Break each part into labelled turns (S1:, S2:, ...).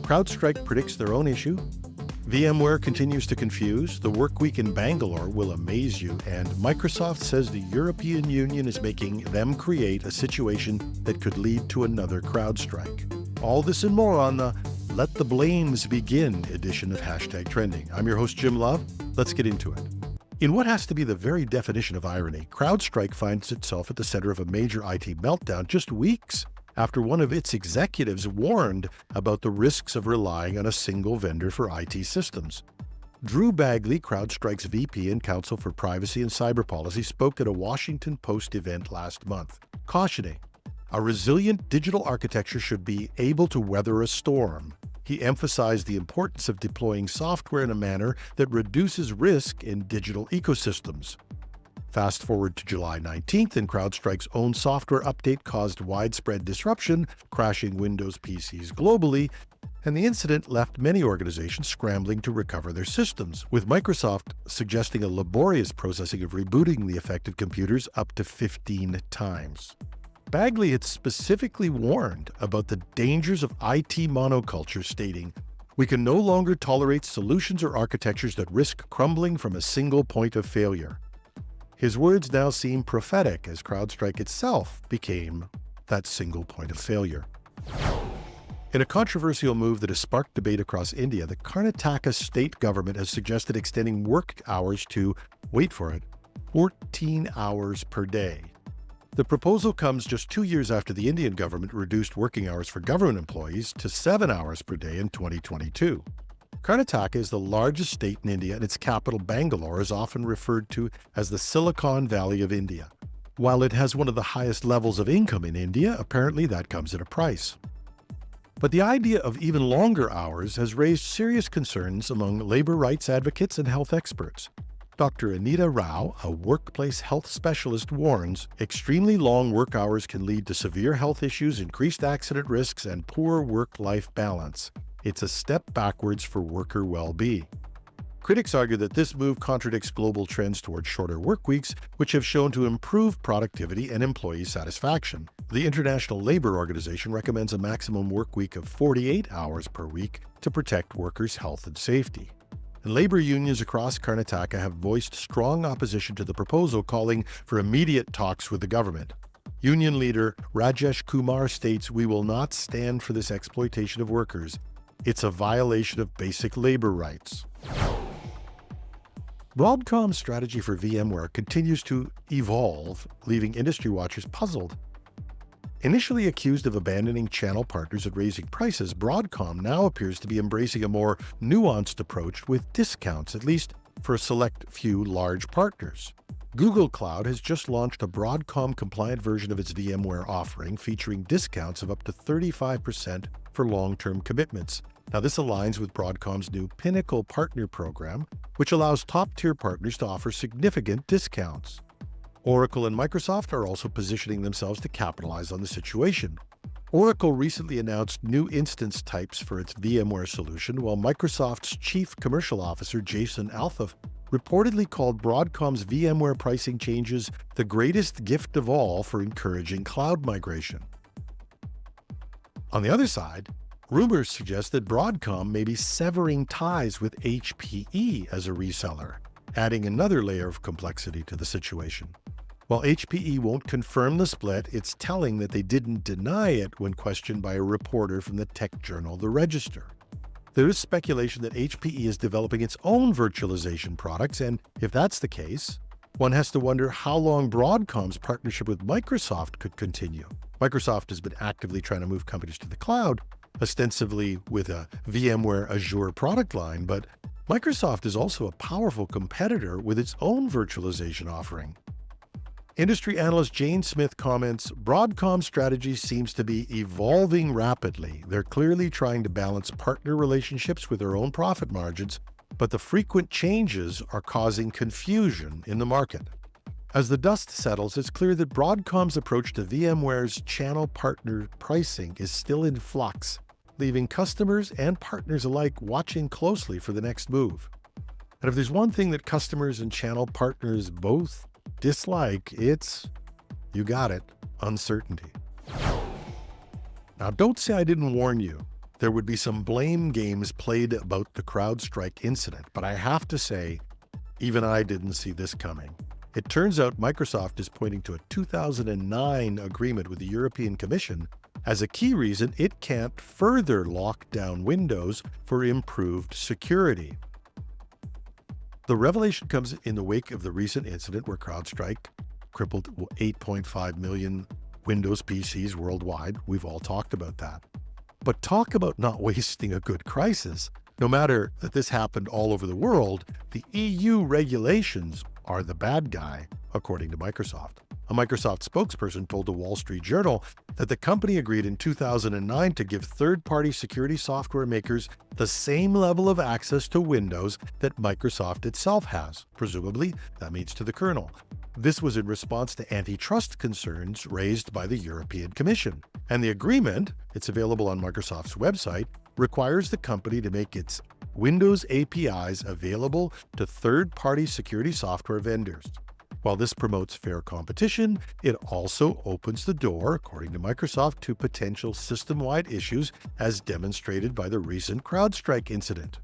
S1: CrowdStrike predicts their own issue. VMware continues to confuse. The workweek in Bangalore will amaze you. And Microsoft says the European Union is making them create a situation that could lead to another CrowdStrike. All this and more on the Let the Blames Begin edition of Hashtag Trending. I'm your host, Jim Love. Let's get into it. In what has to be the very definition of irony, CrowdStrike finds itself at the center of a major IT meltdown just weeks after one of its executives warned about the risks of relying on a single vendor for IT systems. Drew Bagley, CrowdStrike's VP and Counsel for Privacy and Cyber Policy, spoke at a Washington Post event last month, cautioning a resilient digital architecture should be able to weather a storm. He emphasized the importance of deploying software in a manner that reduces risk in digital ecosystems. Fast forward to July 19th, and CrowdStrike's own software update caused widespread disruption, crashing Windows PCs globally, and the incident left many organizations scrambling to recover their systems, with Microsoft suggesting a laborious processing of rebooting the affected computers up to 15 times. Bagley had specifically warned about the dangers of IT monoculture, stating, "We can no longer tolerate solutions or architectures that risk crumbling from a single point of failure." His words now seem prophetic as CrowdStrike itself became that single point of failure. In a controversial move that has sparked debate across India, the Karnataka state government has suggested extending work hours to, wait for it, 14 hours per day. The proposal comes just 2 years after the Indian government reduced working hours for government employees to 7 hours per day in 2022. Karnataka is the largest state in India, and its capital, Bangalore, is often referred to as the Silicon Valley of India. While it has one of the highest levels of income in India, apparently that comes at a price. But the idea of even longer hours has raised serious concerns among labor rights advocates and health experts. Dr. Anita Rao, a workplace health specialist, warns extremely long work hours can lead to severe health issues, increased accident risks, and poor work-life balance. It's a step backwards for worker well-being. Critics argue that this move contradicts global trends towards shorter work weeks, which have shown to improve productivity and employee satisfaction. The International Labor Organization recommends a maximum work week of 48 hours per week to protect workers' health and safety. And labor unions across Karnataka have voiced strong opposition to the proposal, calling for immediate talks with the government. Union leader Rajesh Kumar states, "We will not stand for this exploitation of workers. It's a violation of basic labor rights." Broadcom's strategy for VMware continues to evolve, leaving industry watchers puzzled. Initially accused of abandoning channel partners and raising prices, Broadcom now appears to be embracing a more nuanced approach with discounts, at least for a select few large partners. Google Cloud has just launched a Broadcom-compliant version of its VMware offering, featuring discounts of up to 35% for long-term commitments. Now, this aligns with Broadcom's new Pinnacle Partner Program, which allows top-tier partners to offer significant discounts. Oracle and Microsoft are also positioning themselves to capitalize on the situation. Oracle recently announced new instance types for its VMware solution, while Microsoft's Chief Commercial Officer, Jason Alpha, reportedly called Broadcom's VMware pricing changes the greatest gift of all for encouraging cloud migration. On the other side, rumors suggest that Broadcom may be severing ties with HPE as a reseller, adding another layer of complexity to the situation. While HPE won't confirm the split, it's telling that they didn't deny it when questioned by a reporter from the tech journal The Register. There is speculation that HPE is developing its own virtualization products, and if that's the case, one has to wonder how long Broadcom's partnership with Microsoft could continue. Microsoft has been actively trying to move companies to the cloud, ostensibly with a VMware Azure product line, but Microsoft is also a powerful competitor with its own virtualization offering. Industry analyst Jane Smith comments, Broadcom's strategy seems to be evolving rapidly. They're clearly trying to balance partner relationships with their own profit margins, but the frequent changes are causing confusion in the market. As the dust settles, it's clear that Broadcom's approach to VMware's channel partner pricing is still in flux, leaving customers and partners alike watching closely for the next move. And if there's one thing that customers and channel partners both dislike, it's, you got it, uncertainty. Now, don't say I didn't warn you. there would be some blame games played about the CrowdStrike incident, but I have to say, even I didn't see this coming. It turns out Microsoft is pointing to a 2009 agreement with the European Commission as a key reason it can't further lock down Windows for improved security. The revelation comes in the wake of the recent incident where CrowdStrike crippled 8.5 million Windows PCs worldwide. We've all talked about that. But talk about not wasting a good crisis. No matter that this happened all over the world, the EU regulations are the bad guy, according to Microsoft. A Microsoft spokesperson told the Wall Street Journal that the company agreed in 2009 to give third-party security software makers the same level of access to Windows that Microsoft itself has. Presumably, that means to the kernel. This was in response to antitrust concerns raised by the European Commission. And the agreement, it's available on Microsoft's website, requires the company to make its Windows APIs available to third-party security software vendors. While this promotes fair competition, it also opens the door, according to Microsoft, to potential system-wide issues as demonstrated by the recent CrowdStrike incident.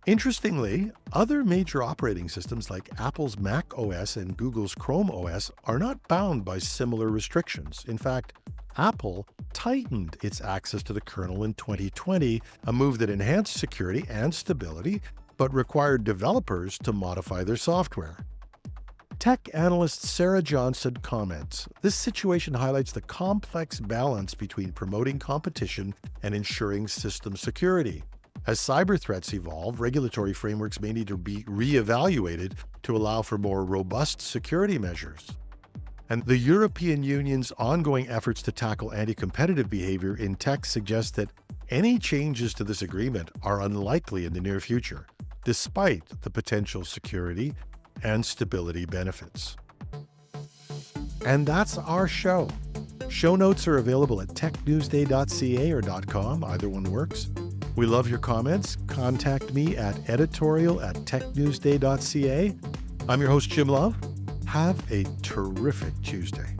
S1: Interestingly, other major operating systems like Apple's Mac OS and Google's Chrome OS are not bound by similar restrictions. In fact, Apple tightened its access to the kernel in 2020, a move that enhanced security and stability, but required developers to modify their software. Tech analyst Sarah Johnson comments, "This situation highlights the complex balance between promoting competition and ensuring system security. As cyber threats evolve, regulatory frameworks may need to be re-evaluated to allow for more robust security measures." And the European Union's ongoing efforts to tackle anti-competitive behavior in tech suggest that any changes to this agreement are unlikely in the near future, despite the potential security and stability benefits. And that's our show. Show notes are available at technewsday.ca or .com, either one works. We love your comments. Contact me at editorial@technewsday.ca. I'm your host, Jim Love. Have a terrific Tuesday.